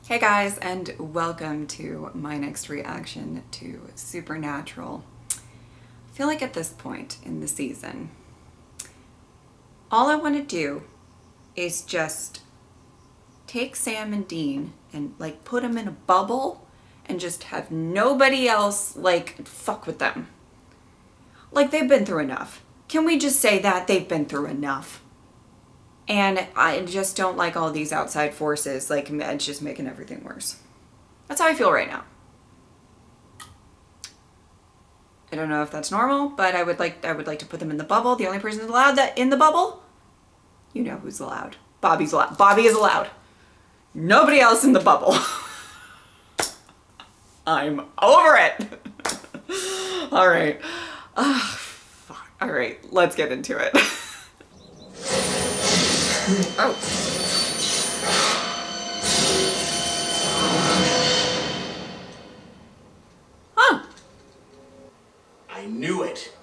Hey guys, and welcome to my next reaction to Supernatural. I feel like at this point in the season, all I want to do is just take Sam and Dean and like put them in a bubble and just have nobody else like fuck with them. Like they've been through enough. Can we just say that they've been through enough? And I just don't like all these outside forces. Like, it's just making everything worse. That's how I feel right now. I don't know if that's normal, but I would like to put them in the bubble. The only person allowed that in the bubble, you know who's allowed. Bobby's allowed. Bobby is allowed. Nobody else in the bubble. I'm over it. All right. Fuck. All right, let's get into it. Oh. Huh. I knew it.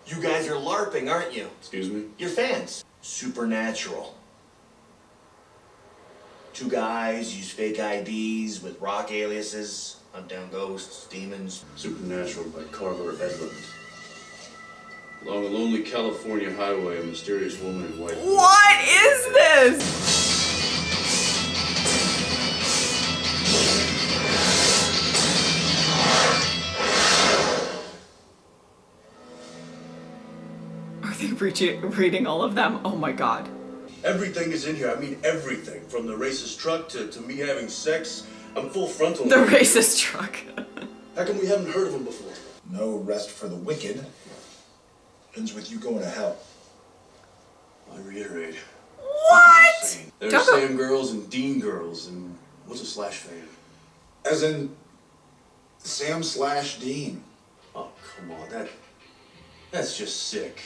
You guys are LARPing, aren't you? Excuse me? You're fans. Supernatural. Two guys use fake IDs with rock aliases, hunt down ghosts, demons. Supernatural by Carver Edlund. Along a lonely California highway, a mysterious woman in white... What is this? Are they reading all of them? Oh my god. Everything is in here. I mean everything. From the racist truck to me having sex. I'm full frontal. The racist truck. How come we haven't heard of him before? No rest for the wicked. Ends with you going to hell. I reiterate. What? There's Don't go- Sam girls and Dean girls, and what's a slash fan? As in Sam/Dean. Oh, come on, that's just sick.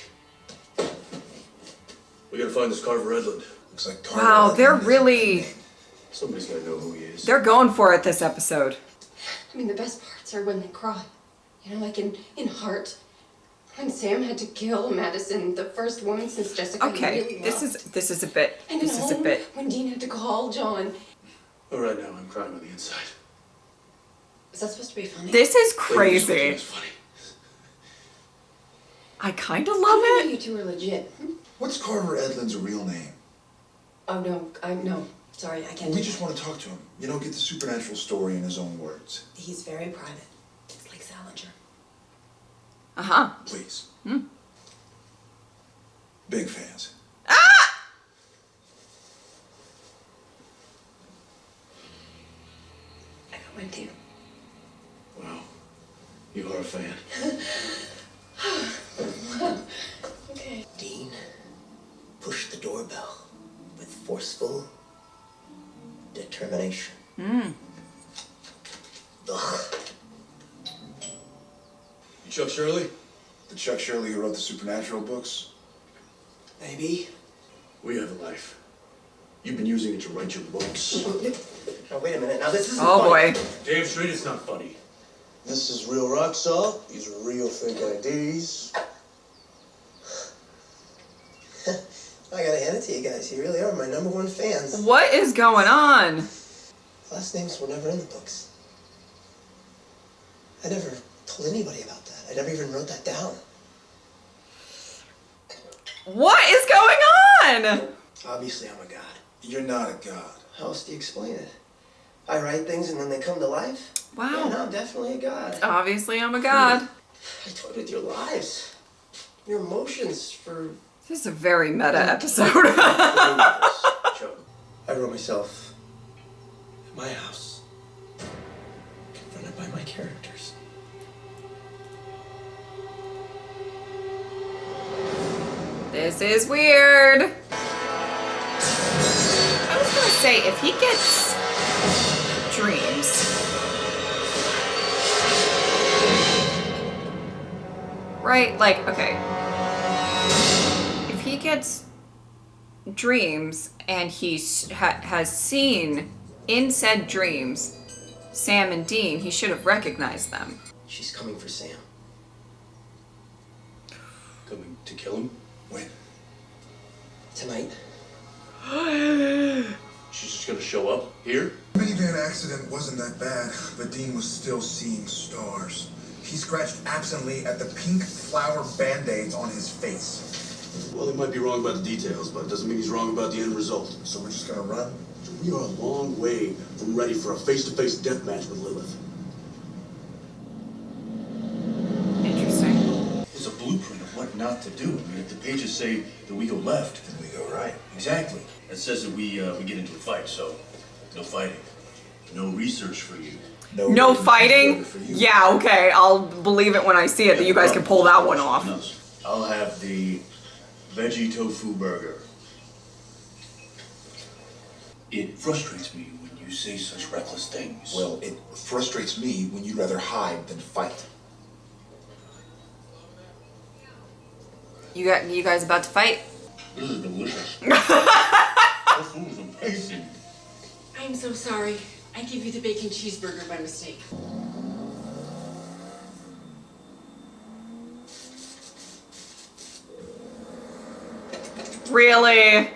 We gotta find this Carver Edlund. Looks like Carver Wow, Edlund they're is really... Somebody's gotta know who he is. They're going for it this episode. I mean, the best parts are when they cry. You know, like in Heart. When Sam had to kill Madison, the first woman since Jessica Okay, really this loved. is a bit. And in This is a Home, bit. when Dean had to call John. But right now, I'm crying on the inside. Is that supposed to be funny? This is It's crazy. funny. I kind of love I it. know you two are legit. What's Carver Edlund's real name? Oh, no. Sorry, I can't. We just want to talk to him. You know, get the supernatural story in his own words. He's very private. It's like Salinger. Uh-huh. Please. Hmm. Big fans. Ah! I got one too. Wow. You are a fan. Okay. Dean pushed the doorbell with forceful determination. Ugh. You Chuck Shirley? The Chuck Shirley who wrote the supernatural books? Maybe. We have a life. You've been using it to write your books. Now, wait a minute. Now, this isn't Oh funny. boy. Damn straight it's not funny. This is real rock salt. These are real fake IDs. I gotta hand it to you guys. You really are my #1 fans. What is going on? Last names were never in the books. I never told anybody about that. I never even wrote that down. What is going on? Obviously, I'm a god. You're not a god. How else do you explain it? I write things and then they come to life? Wow. Yeah, no, I'm definitely a god. Obviously, I'm a god. I toyed with your lives. Your emotions for... This is a very meta episode. I wrote myself in my house, confronted by my characters. This is weird. I was gonna say, if he gets dreams, right? Like, okay. If he gets dreams and he has seen in said dreams Sam and Dean, he should have recognized them. She's coming for Sam. Coming to kill him? When? Tonight. She's just gonna show up here? The minivan accident wasn't that bad, but Dean was still seeing stars. He scratched absently at the pink flower band-aids on his face. Well, he might be wrong about the details, but it doesn't mean he's wrong about the end result. So we're just gonna run? We are a long way from ready for a face-to-face death match with Lilith. Interesting. It's a blueprint of what not to do. I mean, if the pages say that we go left, Then we go right. exactly. It says that we get into a fight, so no fighting. No research for you. No fighting? For you. Yeah, okay. I'll believe it when I see it that you guys can pull that one off. No. I'll have the veggie tofu burger. It frustrates me when you say such reckless things. Well, it frustrates me when you'd rather hide than fight. You guys about to fight? This is delicious. Tofu is amazing. I'm so sorry. I gave you the bacon cheeseburger by mistake. Really?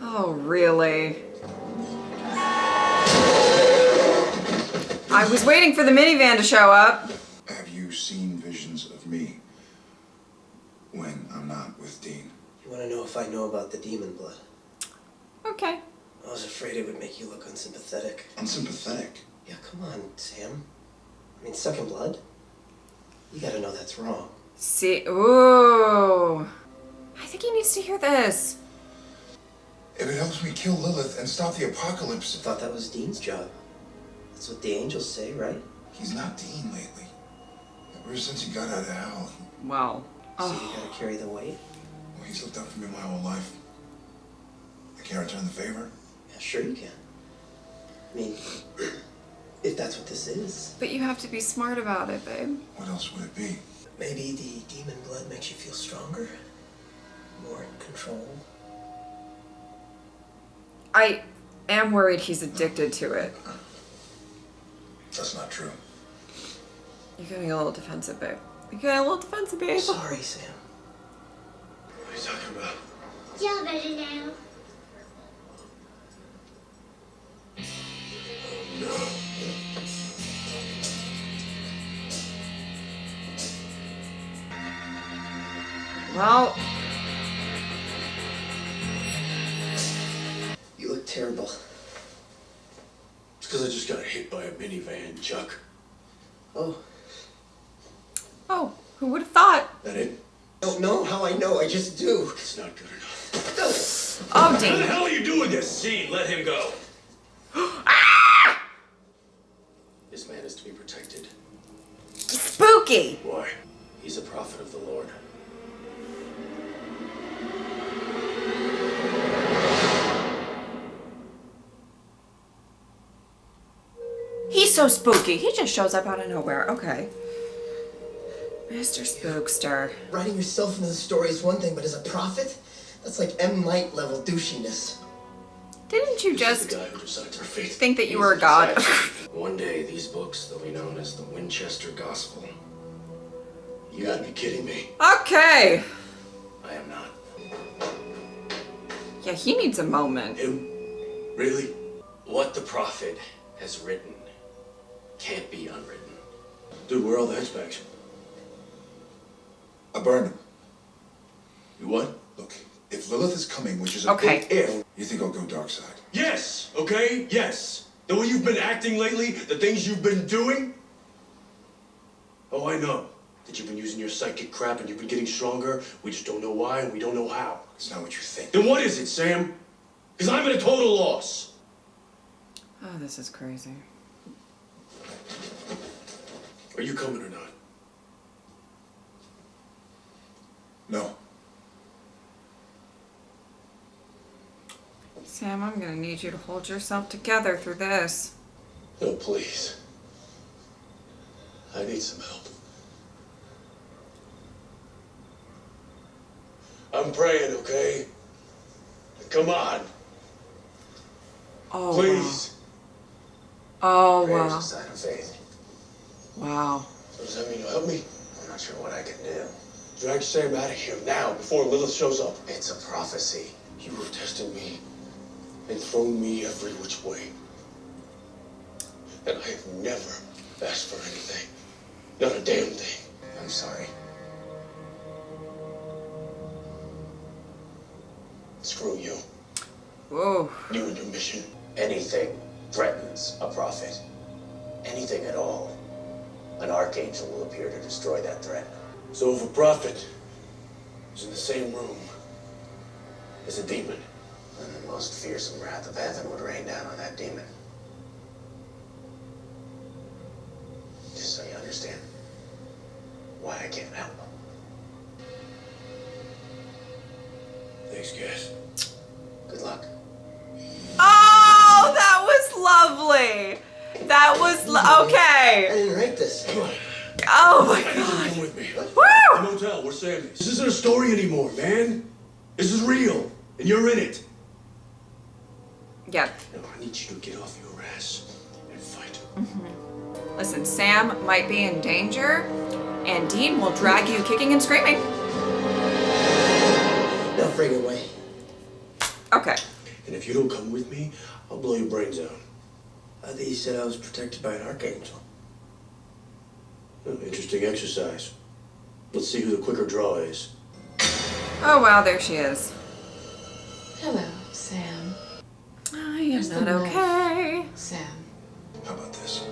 Oh, really? I was waiting for the minivan to show up. Have you seen visions of me when I'm not with Dean? You want to know if I know about the demon blood? Okay. I was afraid it would make you look unsympathetic. Unsympathetic? Yeah, come on, Sam. I mean, sucking blood? You gotta know that's wrong. See, ooh. I think he needs to hear this. If it helps me kill Lilith and stop the I apocalypse, thought that was Dean's job. That's what the angels say, right? he's not Dean lately. Ever since he got out of hell, Wow. So you gotta carry the weight? well, he's looked up for me my whole life. I can't return the favor. Yeah, sure you can. I mean, if that's what this is. But you have to be smart about it, babe. What else would it be? Maybe the demon blood makes you feel stronger? More in control? I am worried he's addicted to it. That's not true. You're getting a little defensive, babe. You're getting a little defensive, babe. Sorry, Sam. What are you talking about? Y'all better now. Well, You look terrible. It's because I just got hit by a minivan, Chuck. Oh, oh, who would have thought? That it? I don't know how I know, I just do. It's not good enough. Oh, How the Dean. hell are you doing this? Dean, let him go. This man is to be protected. Spooky. Why? He's a prophet of the Lord. He's so spooky. He just shows up out of nowhere. Okay. Mr. Spookster. Writing yourself into the story is one thing, but as a prophet, that's like M. Night level douchiness. Didn't you This is just the guy who decides our fate. think that you He's were a the god? decisive. One day, these books, they'll be known as the Winchester Gospel. You gotta be kidding me. Okay. I am not. Yeah, he needs a moment. Him? Really? What the prophet has written can't be unwritten. Dude, where are all the hatchbacks? I burned him. You what? Look, if Lilith is coming, which is a Okay. big if, you think I'll go dark side? Yes, okay, yes. The way you've been acting lately, the things you've been doing. Oh, I know. That you've been using your psychic crap and you've been getting stronger. We just don't know why and we don't know how. It's not what you think. Then what is it, Sam? Because I'm at a total loss. Oh, this is crazy. Are you coming or not? No. Sam, I'm gonna need you to hold yourself together through this. No, please. I need some help. I'm praying, okay? Come on, Oh, please. wow. Oh, Prayer's wow. a sign of faith. Wow. So does that mean you'll help me? I'm not sure what I can do. Drag Sam out of here now before Lilith shows up. It's a prophecy. You have tested me and thrown me every which way. I have never asked for anything. Not a damn thing. I'm sorry. Screw you. Whoa. You and your mission. Anything threatens a prophet. Anything at all. An archangel will appear to destroy that threat. So if a prophet is in the same room as a demon, And the most fearsome wrath of heaven would rain down on that demon. Just so you understand why I can't help. thanks, guys. Good luck. Oh, that was lovely. That was I okay. didn't write this. Come on. Oh my Come god. with me. Woo! The motel, where Sam is. This isn't a story anymore, man. This is real. And you're in it. Yeah. Now, I need you to get off your ass and fight. Listen, Sam might be in danger, and Dean will drag you kicking and screaming. No friggin' way. Okay. And if you don't come with me, I'll blow your brains out. I thought you said I was protected by an archangel. Oh, interesting exercise. Let's see who the quicker draw is. Oh wow, there she is. Hello, Sam. I am Where's the not knife? okay. Sam. How about this?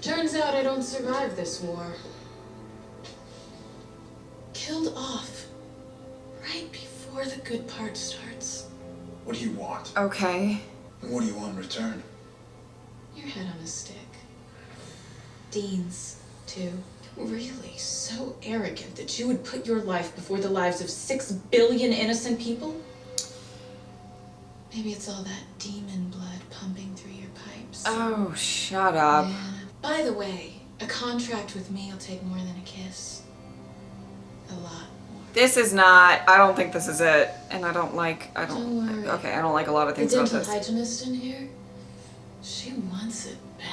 Turns out I don't survive this war. Killed off right before the good part starts. What do you want? Okay. And what do you want in return? Your head on a stick. Dean's, too. Really so arrogant that you would put your life before the lives of 6 billion innocent people? Maybe it's all that demon blood pumping through your pipes. Oh, shut up. Yeah. By the way, a contract with me will take more than a kiss. A lot more. This is not, I don't think this is it. And I don't, Don't worry. okay, I don't like a lot of The things about dental this. hygienist in here, she wants it bad.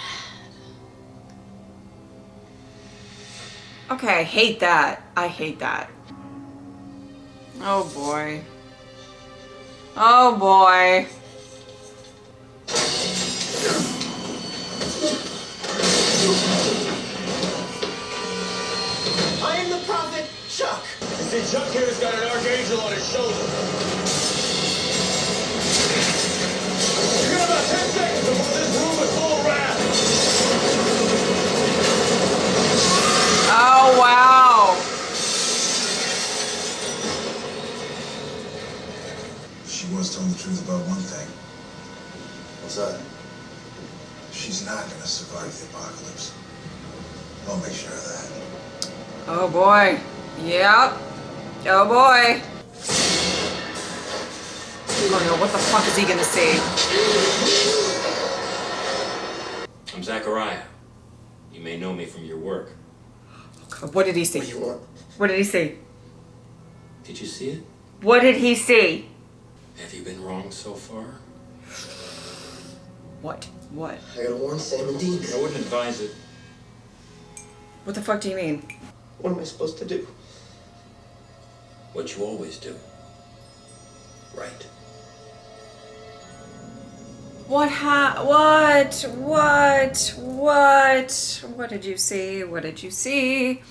Okay, I hate that. I hate that. Oh boy. Oh boy. I am the prophet, Chuck. You see, Chuck here's got an archangel on his shoulder. You got about 10 seconds before this room is full of wrath. Oh wow. She was telling the truth about one thing. What's that? She's not gonna survive the apocalypse. I'll make sure of that. Oh boy. Yep. Oh boy. Oh no, what the fuck is he gonna see? I'm Zachariah. You may know me from your work. What did he see? What do you want? What did he see? Did you see it? What did he see? Have you been wrong so far? What? What? I gotta warn Sam and Dean. I wouldn't advise it. What the fuck do you mean? What am I supposed to do? What you always do. Right. What did you see? What did you see?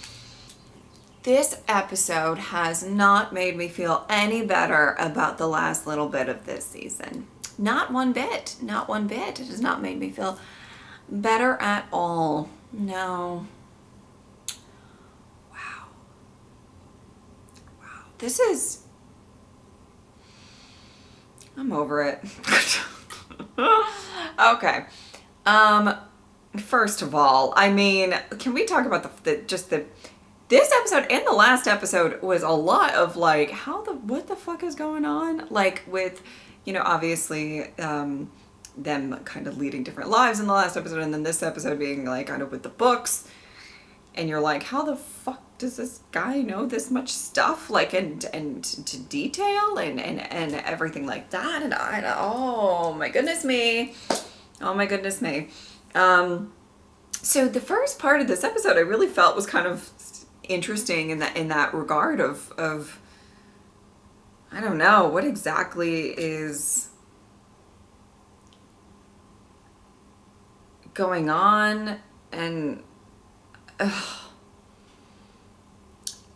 This episode has not made me feel any better about the last little bit of this season. Not one bit. Not one bit. It has not made me feel better at all. No. Wow. Wow. This is... I'm over it. Okay. First of all, I mean, can we talk about this episode and the last episode was a lot of like, what the fuck is going on? Like with, obviously, them kind of leading different lives in the last episode, and then this episode being like kind of with the books, and you're like, how the fuck does this guy know this much stuff? Like, and to detail and everything like that, and oh my goodness me. Oh my goodness me. So the first part of this episode I really felt was kind of interesting in that regard of I don't know what exactly is going on, and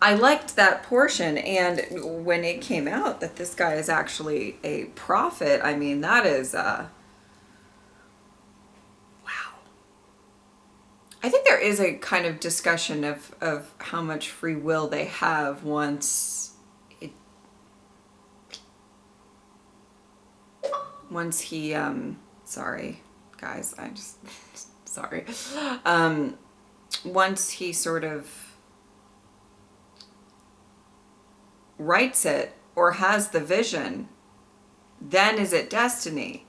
I liked that portion, and when it came out that this guy is actually a prophet, I mean, that is wow. I think there is a kind of discussion of how much free will they have once he sorry guys, I just sorry, once he sort of writes it or has the vision, then is it destiny?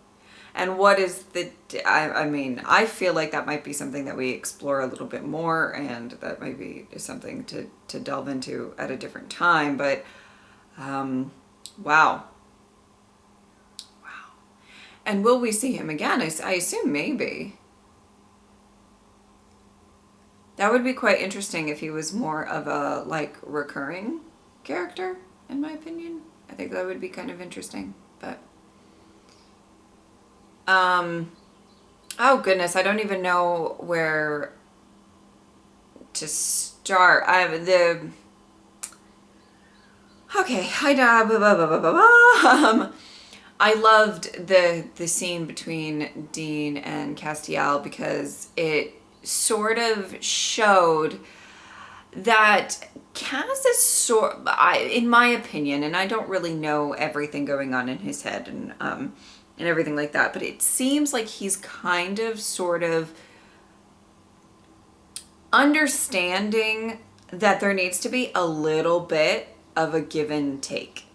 And what is the, I mean, I feel like that might be something that we explore a little bit more, and that might be something to delve into at a different time, but wow. And will we see him again? I assume maybe. That would be quite interesting if he was more of a, like, recurring character, in my opinion. I think that would be kind of interesting, but... oh goodness, I don't even know where to start. Okay, I loved the scene between Dean and Castiel because it sort of showed that Cass is in my opinion, and I don't really know everything going on in his head and everything like that, but it seems like he's kind of sort of understanding that there needs to be a little bit of a give and take.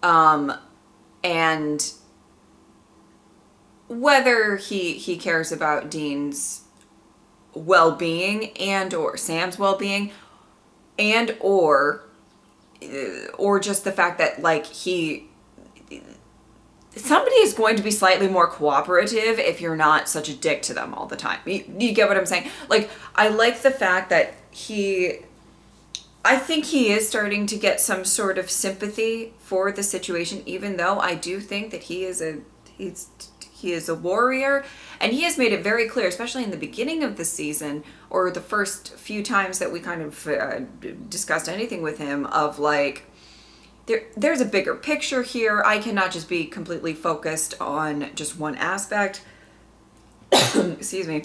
And whether he cares about Dean's well-being and or Sam's well-being and or just the fact that, like, somebody is going to be slightly more cooperative if you're not such a dick to them all the time. You get what I'm saying? Like, I like the fact that I think he is starting to get some sort of sympathy for the situation, even though I do think that he is a warrior, and he has made it very clear, especially in the beginning of the season, or the first few times that we kind of discussed anything with him, of like, there's a bigger picture here. I cannot just be completely focused on just one aspect. Excuse me.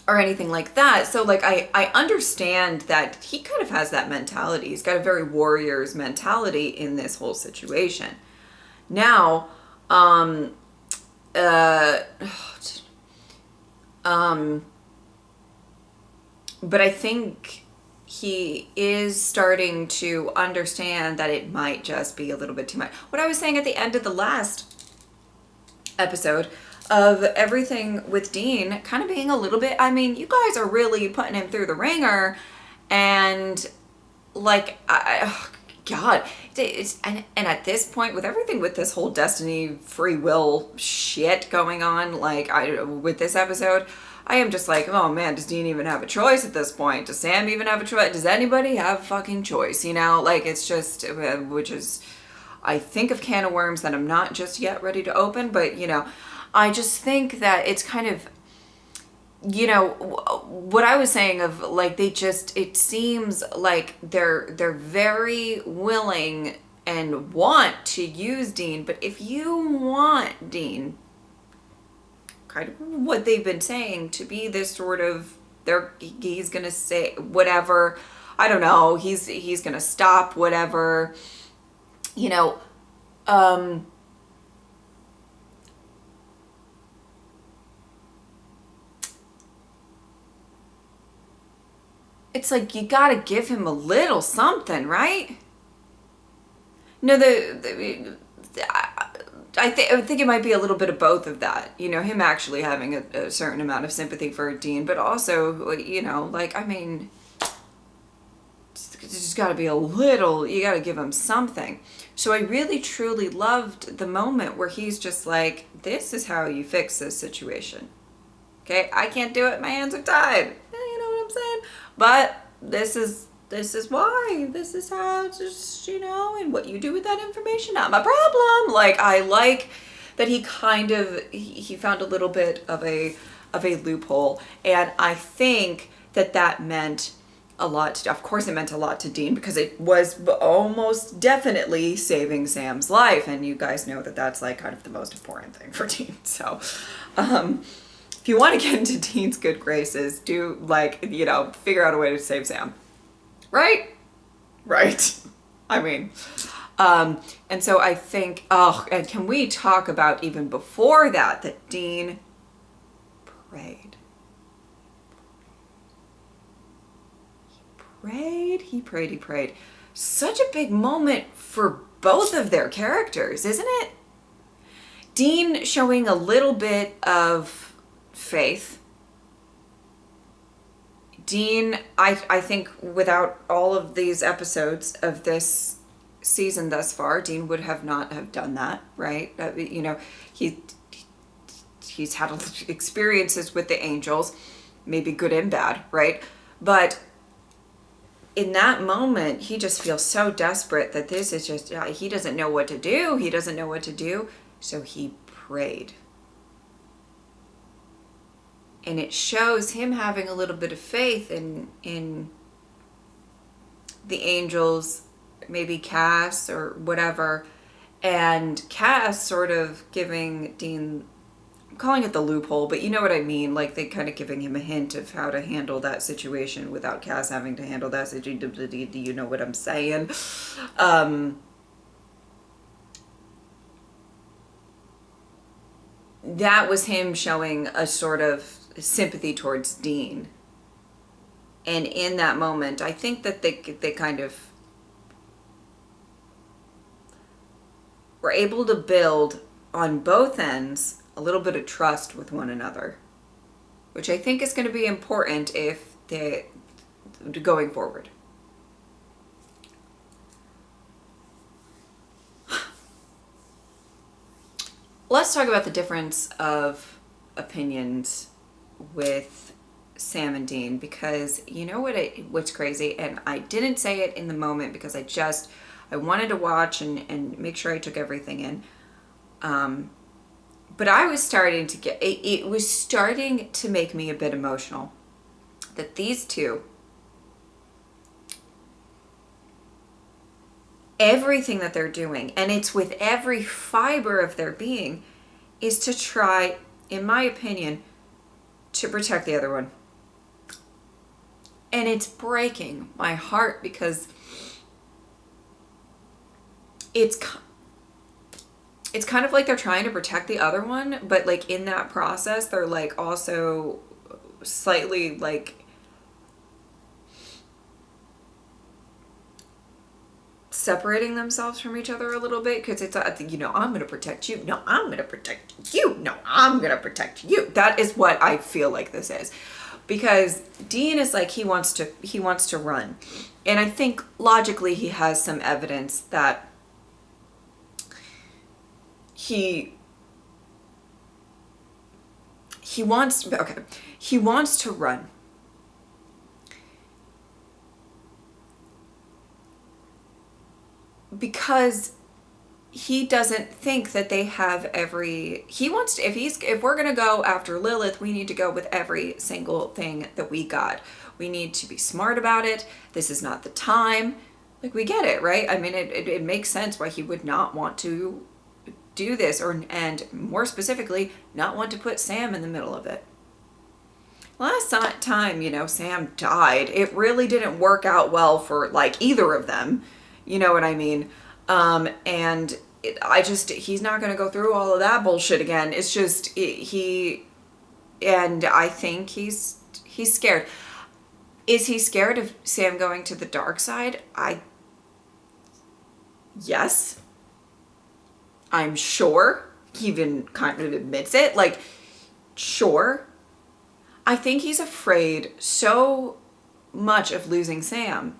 Or anything like that. So, like, I understand that he kind of has that mentality. He's got a very warrior's mentality in this whole situation. Now, but I think he is starting to understand that it might just be a little bit too much. What I was saying at the end of the last episode of everything with Dean kind of being a little bit, I mean, you guys are really putting him through the ringer, and like, oh God, and at this point, with everything with this whole destiny, free will shit going on, like, with this episode, I am just like, oh man, does Dean even have a choice at this point? Does Sam even have a choice? Does anybody have a fucking choice? You know, like, it's just, which is, I think, of can of worms that I'm not just yet ready to open, but, you know, I just think that it's kind of, you know, what I was saying of, like, it seems like they're very willing and want to use Dean, but if you want Dean, kind of what they've been saying, to be this sort of, he's gonna say whatever, I don't know, he's gonna stop whatever, you know, it's like, you gotta give him a little something, right? No, I think it might be a little bit of both of that. You know, him actually having a certain amount of sympathy for Dean, but also, you know, like, I mean, it's just gotta be a little, you gotta give him something. So I really, truly loved the moment where he's just like, this is how you fix this situation. Okay, I can't do it, my hands are tied. You know what I'm saying? But this is this is why, this is how, just, you know, and what you do with that information, not my problem. Like, I like that he kind of, he found a little bit of a loophole. And I think that meant a lot to, of course it meant a lot to Dean, because it was almost definitely saving Sam's life. And you guys know that that's like kind of the most important thing for Dean. So, if you want to get into Dean's good graces, do, like, you know, figure out a way to save Sam. Right? Right. I mean, and so I think, oh, and can we talk about even before that Dean prayed. He prayed. Such a big moment for both of their characters, isn't it? Dean showing a little bit of faith. Dean, I think without all of these episodes of this season thus far, Dean would have not have done that, right? You know, he's had experiences with the angels, maybe good and bad, right? But in that moment, he just feels so desperate that this is just, he doesn't know what to do. So he prayed. And it shows him having a little bit of faith in the angels, maybe Cass or whatever. And Cass sort of giving Dean, I'm calling it the loophole, but you know what I mean. Like, they kind of giving him a hint of how to handle that situation without Cass having to handle that situation. Do you know what I'm saying? That was him showing a sort of sympathy towards Dean. And in that moment, I think that they kind of were able to build on both ends a little bit of trust with one another, which I think is going to be important if they going forward. Let's talk about the difference of opinions with Sam and Dean, because you know what's crazy, and I didn't say it in the moment because I wanted to watch and make sure I took everything in. But I was starting to get, it was starting to make me a bit emotional that these two, everything that they're doing, and it's with every fiber of their being, is to try, in my opinion, to protect the other one. And it's breaking my heart because it's kind of like they're trying to protect the other one, but like in that process, they're like also slightly like separating themselves from each other a little bit, because it's, you know, I'm going to protect you. No, I'm going to protect you. No, I'm going to protect you. That is what I feel like this is. Because Dean is like, he wants to run. And I think logically he has some evidence that he wants to run. Because he doesn't think that they have he wants to, if we're going to go after Lilith, we need to go with every single thing that we got. We need to be smart about it. This is not the time. Like, we get it, right? I mean, it makes sense why he would not want to do this, and more specifically, not want to put Sam in the middle of it. Last time, you know, Sam died, it really didn't work out well for like either of them. You know what I mean? And he's not going to go through all of that bullshit again. It's just, and I think he's scared. Is he scared of Sam going to the dark side? Yes. I'm sure. He even kind of admits it. Like, sure. I think he's afraid so much of losing Sam.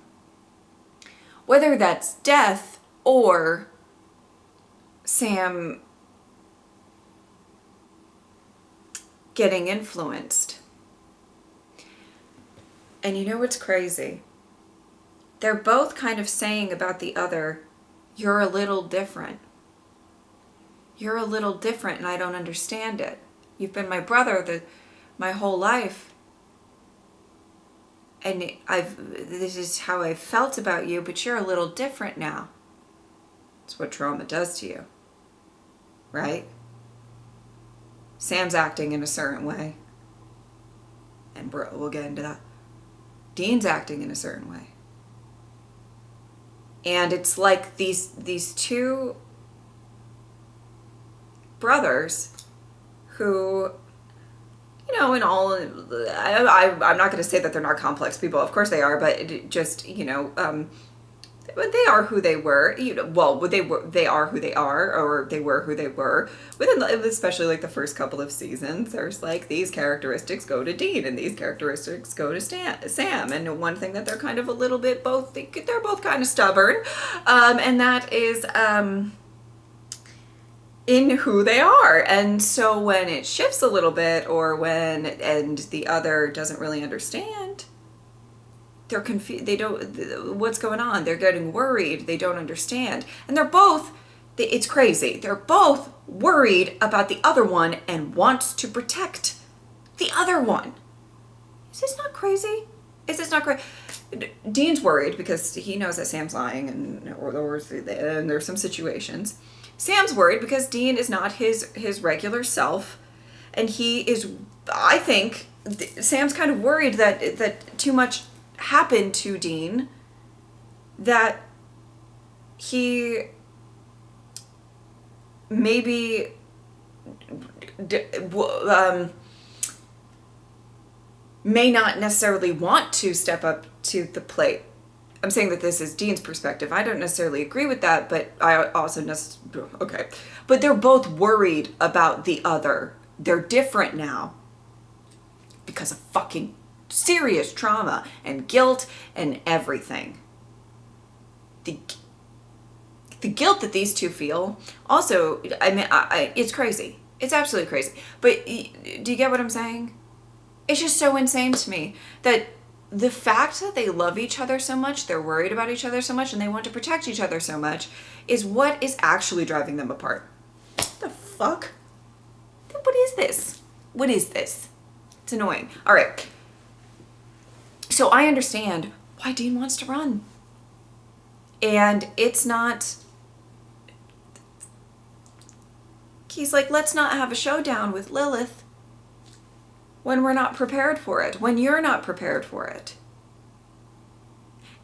Whether that's death or Sam getting influenced. And you know what's crazy? they're both kind of saying about the other, you're a little different. You're a little different and I don't understand it. You've been my brother my whole life. And this is how I felt about you, but you're a little different now. It's what trauma does to you. Right? Sam's acting in a certain way. And we'll get into that. Dean's acting in a certain way. And it's like these two brothers who, you know, in all, I'm not going to say that they're not complex people. Of course they are, but it just, you know, but they are who they were. You know, well, they are who they are, or they were who they were. Within, especially like the first couple of seasons, there's like these characteristics go to Dean, and these characteristics go to Sam. And one thing that they're kind of a little bit both, they're both kind of stubborn, and that is in who they are. And so when it shifts a little bit, or and the other doesn't really understand, they're confused. They don't, what's going on? They're getting worried. They don't understand. And they're both, it's crazy. They're both worried about the other one and wants to protect the other one. Is this not crazy? Is this not crazy? Dean's worried because he knows that Sam's lying, or there's some situations. Sam's worried because Dean is not his regular self. And he is, I think, Sam's kind of worried that too much happened to Dean, that he maybe may not necessarily want to step up to the plate. I'm saying that this is Dean's perspective. I don't necessarily agree with that, but I also okay. But they're both worried about the other. They're different now because of fucking serious trauma and guilt and everything. The guilt that these two feel, also, I mean, it's crazy. It's absolutely crazy. But do you get what I'm saying? It's just so insane to me that the fact that they love each other so much, they're worried about each other so much, and they want to protect each other so much, is what is actually driving them apart. What the fuck? What is this? What is this? It's annoying. All right. So I understand why Dean wants to run. And it's not, he's like, let's not have a showdown with Lilith when we're not prepared for it, when you're not prepared for it.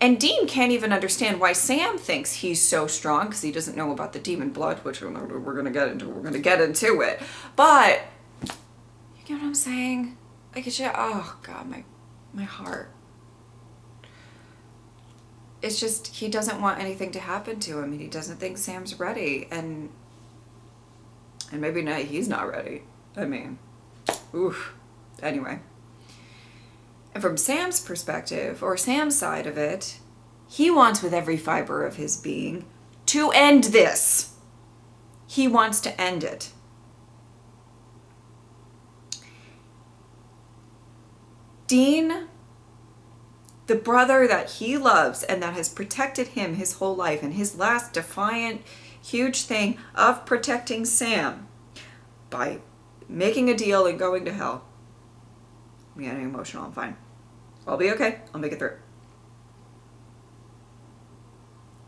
And Dean can't even understand why Sam thinks he's so strong, because he doesn't know about the demon blood, which we're going to get into. We're going to get into it. But, you get what I'm saying? Like, it's just, oh God, my heart. It's just, he doesn't want anything to happen to him, and he doesn't think Sam's ready, and maybe not, he's not ready. I mean, oof. Anyway. And from Sam's perspective, or Sam's side of it, he wants with every fiber of his being to end this. He wants to end it. Dean, the brother that he loves and that has protected him his whole life, and his last defiant, huge thing of protecting Sam by making a deal and going to hell. I'm getting emotional, I'm fine. I'll be okay, I'll make it through.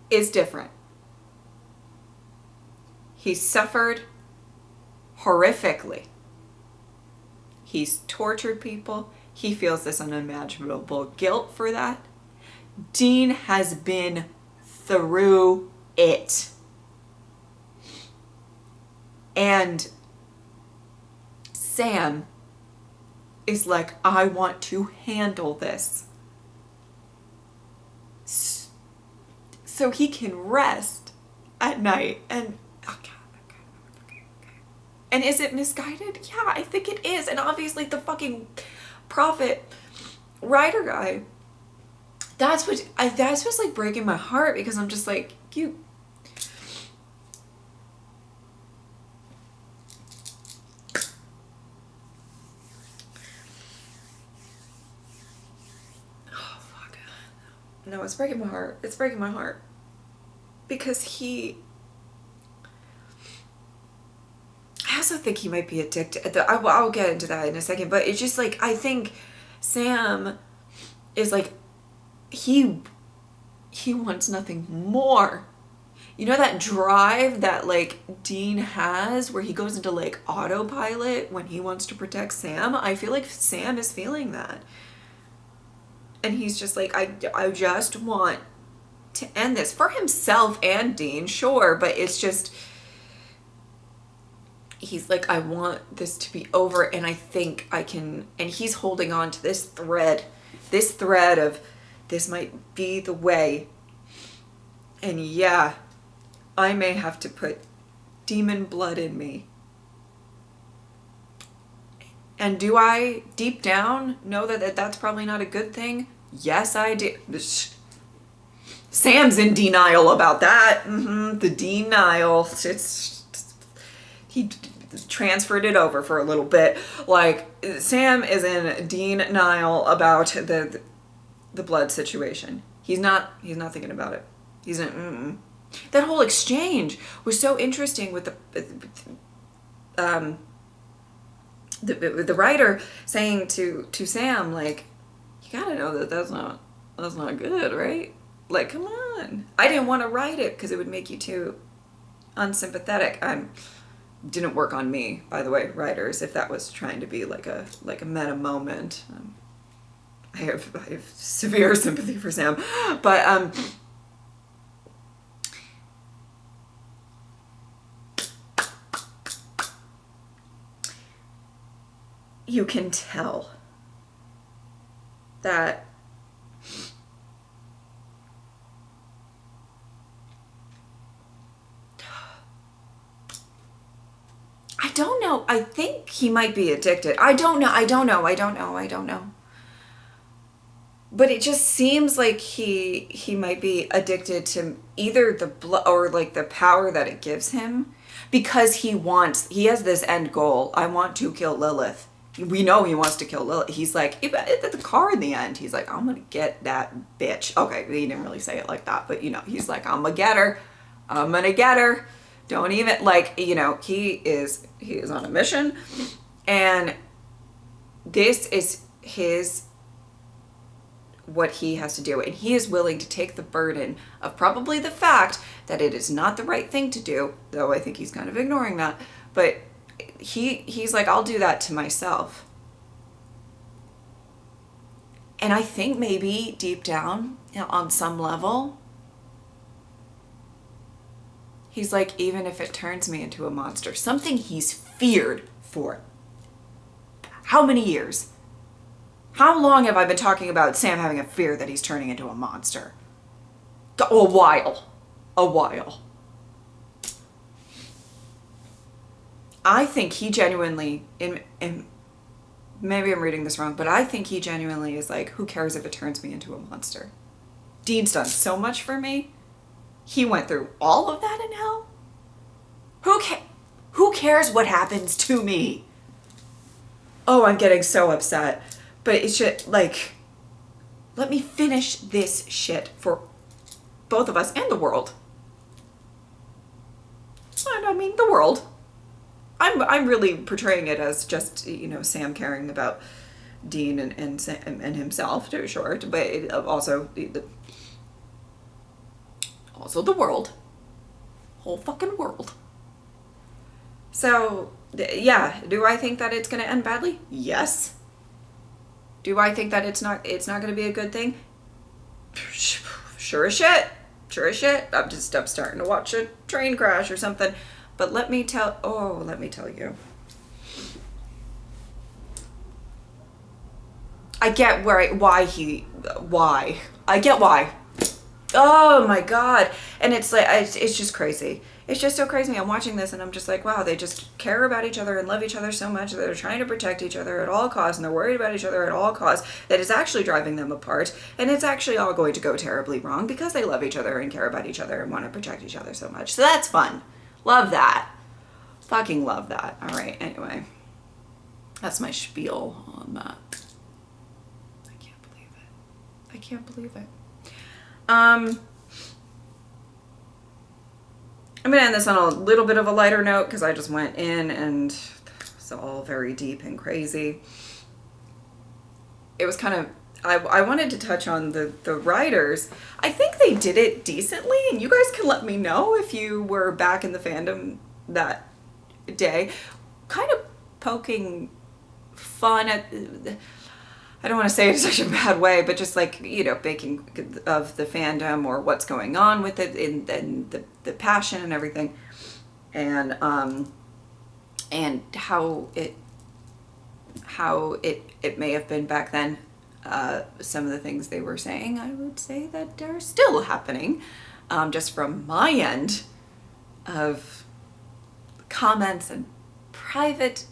Is different. He suffered horrifically. He's tortured people. He feels this unimaginable guilt for that. Dean has been through it. And Sam is like, I want to handle this so he can rest at night. And okay. And is it misguided? Yeah, I think it is. And obviously the fucking prophet writer guy, that's what's like breaking my heart, because I'm just like, you. No, it's breaking my heart. It's breaking my heart. Because I also think he might be addicted. I'll get into that in a second, but it's just like, I think Sam is like, he wants nothing more. You know that drive that like Dean has where he goes into like autopilot when he wants to protect Sam? I feel like Sam is feeling that. And he's just like, I just want to end this for himself and Dean, sure, but it's just, he's like, I want this to be over, and I think I can, and he's holding on to this thread of this might be the way. And yeah, I may have to put demon blood in me. And do I, deep down, know that that's probably not a good thing? Yes, I do. Sam's in denial about that. The denial. He transferred it over for a little bit. Like, Sam is in denial about the blood situation. He's not thinking about it. He's in, That whole exchange was so interesting with the writer saying to Sam, like, you gotta know that's not good, right? Like, come on. I didn't want to write it because it would make you too unsympathetic. Didn't work on me, by the way, writers, if that was trying to be like a meta moment. I have severe sympathy for Sam, but you can tell that I don't know. I think he might be addicted. I don't know. But it just seems like he might be addicted to either the blood or like the power that it gives him, because he has this end goal. I want to kill Lilith. We know he wants to kill Lilith. He's like, at the car in the end, he's like, I'm gonna get that bitch. Okay, he didn't really say it like that, but he's like, I'm gonna get her. Don't even, like, he is on a mission, and this is what he has to do, and he is willing to take the burden of probably the fact that it is not the right thing to do, though I think he's kind of ignoring that, but he's like, I'll do that to myself. And I think maybe deep down, on some level, he's like, even if it turns me into a monster, something he's feared for how many years? How long have I been talking about Sam having a fear that he's turning into a monster? A while. I think he genuinely, and maybe I'm reading this wrong, but I think he genuinely is like, who cares if it turns me into a monster? Dean's done so much for me. He went through all of that in hell. Who cares what happens to me? Oh, I'm getting so upset. But it's just like, let me finish this shit for both of us and the world. I mean, the world. I'm really portraying it as just, Sam caring about Dean and himself, to short, but also also the world. Whole fucking world. So, yeah, do I think that it's going to end badly? Yes. Do I think that it's not going to be a good thing? Sure as shit. I'm starting to watch a train crash or something. But let me tell you. I get why. I get why. Oh my God. And it's like, it's just crazy. It's just so crazy. I'm watching this and I'm just like, wow, they just care about each other and love each other so much that they're trying to protect each other at all costs, and they're worried about each other at all costs, that it's actually driving them apart, and it's actually all going to go terribly wrong because they love each other and care about each other and want to protect each other so much. So that's fun. Love that. Fucking love that. All right, anyway. That's my spiel on that. I can't believe it. I'm gonna end this on a little bit of a lighter note because I just went in and it's all very deep and crazy. It was kind of, I wanted to touch on the writers. I think they did it decently, and you guys can let me know if you were back in the fandom that day. Kind of poking fun at, I don't want to say it in such a bad way, but just like, you know, baking of the fandom or what's going on with it and the passion and everything. And how it may have been back then. Some of the things they were saying, I would say that are still happening, just from my end of comments and private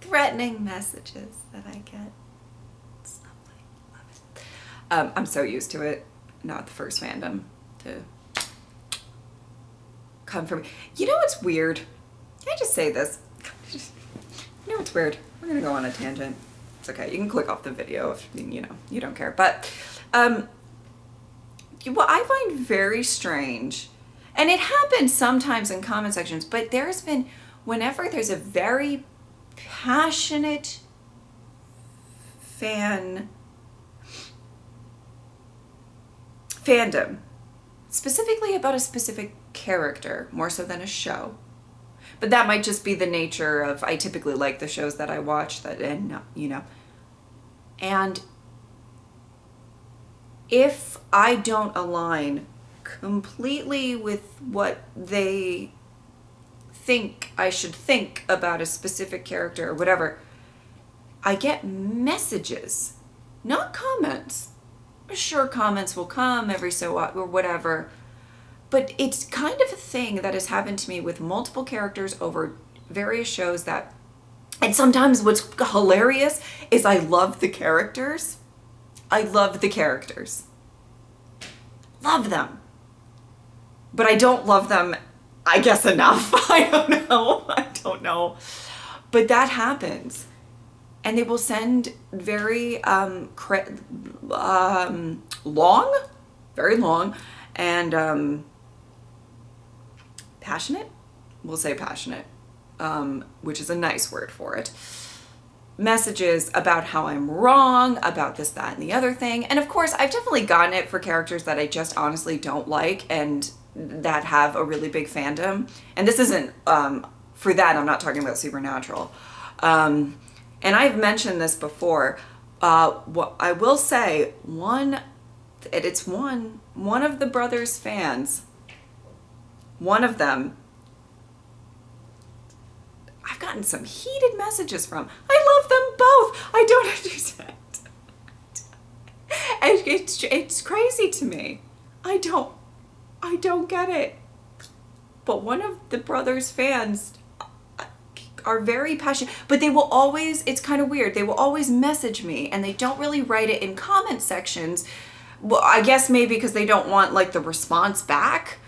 threatening messages that I get. It's lovely. Love it. I'm so used to it. Not the first fandom to come from. You know what's weird? Can I just say this? You know what's weird? We're gonna go on a tangent. It's okay. You can click off the video if you know you don't care. But what I find very strange, and it happens sometimes in comment sections, but there's been, whenever there's a very passionate fandom, specifically about a specific character, more so than a show. But that might just be the nature of, I typically like the shows that I watch, that, and you know. And if I don't align completely with what they think I should think about a specific character or whatever, I get messages, not comments. Sure, comments will come every so often or whatever, but it's kind of a thing that has happened to me with multiple characters over various shows that, and sometimes what's hilarious is I love the characters. I love the characters. Love them. But I don't love them, I guess, enough. I don't know. But that happens. And they will send very very long, and passionate, we'll say passionate, which is a nice word for it, messages about how I'm wrong, about this, that, and the other thing. And of course, I've definitely gotten it for characters that I just honestly don't like and that have a really big fandom. And this isn't, for that, I'm not talking about Supernatural. And I've mentioned this before. What I will say, one of the brothers' fans, one of them, I've gotten some heated messages from. I love them both. I don't understand. It's crazy to me. I don't get it. But one of the brothers' fans are very passionate, but they will always, it's kind of weird, they will always message me, and they don't really write it in comment sections. Well, I guess maybe because they don't want like the response back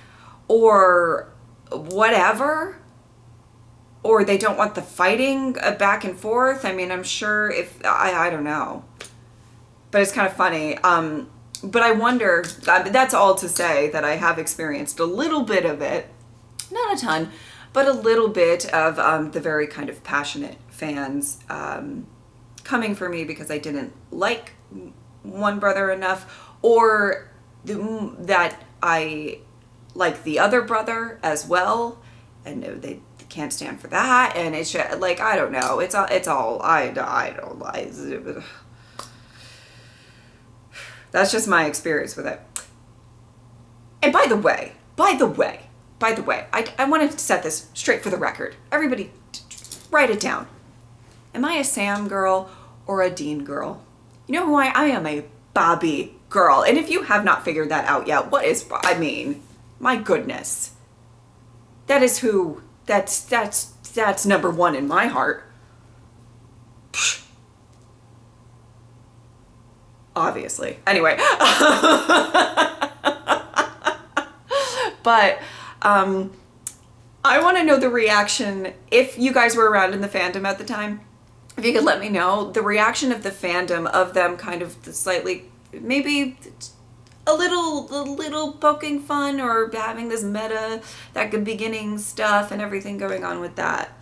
or whatever, or they don't want the fighting back and forth. I mean, I'm sure if, I don't know, but it's kind of funny. But I wonder, that's all to say that I have experienced a little bit of it, not a ton, but a little bit of the very kind of passionate fans coming for me because I didn't like one brother enough, or that I like the other brother as well, and they can't stand for that. And it's just, like, I don't know. It's all I don't like. That's just my experience with it. And by the way, I want to set this straight for the record. Everybody, write it down. Am I a Sam girl or a Dean girl? You know who I am a Bobby girl. And if you have not figured that out yet, what is, I mean, my goodness. That is who, that's number one in my heart. Obviously. Anyway. But I want to know the reaction, if you guys were around in the fandom at the time, if you could let me know the reaction of the fandom, of them kind of slightly, maybe a little poking fun or having this meta, that good beginning stuff and everything going on with that.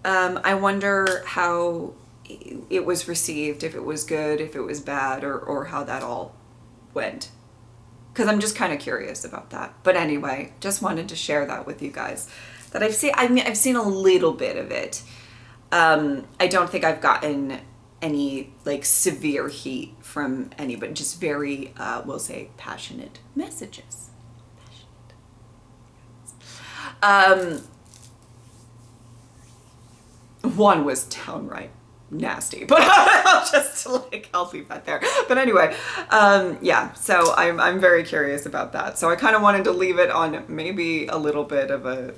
I wonder how it was received, if it was good, if it was bad, or how that all went. Because I'm just kind of curious about that. But anyway, just wanted to share that with you guys. That I've seen a little bit of it. I don't think I've gotten any like severe heat from anybody, just very, we'll say, passionate messages. One was downright nasty, but I'll leave that there. But anyway, yeah, so I'm very curious about that. So I kind of wanted to leave it on maybe a little bit of a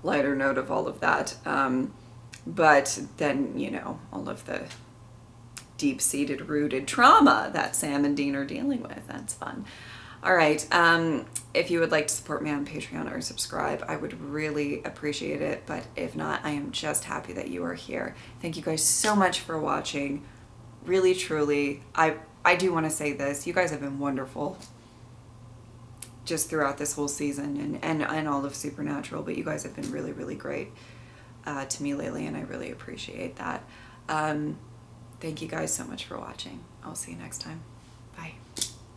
lighter note of all of that. But then, you know, all of the deep-seated rooted trauma that Sam and Dean are dealing with. That's fun. All right. If you would like to support me on Patreon or subscribe, I would really appreciate it. But if not, I am just happy that you are here. Thank you guys so much for watching. Really, truly. I do want to say this. You guys have been wonderful just throughout this whole season and all of Supernatural. But you guys have been really, really great to me lately, and I really appreciate that. Thank you guys so much for watching. I'll see you next time. Bye.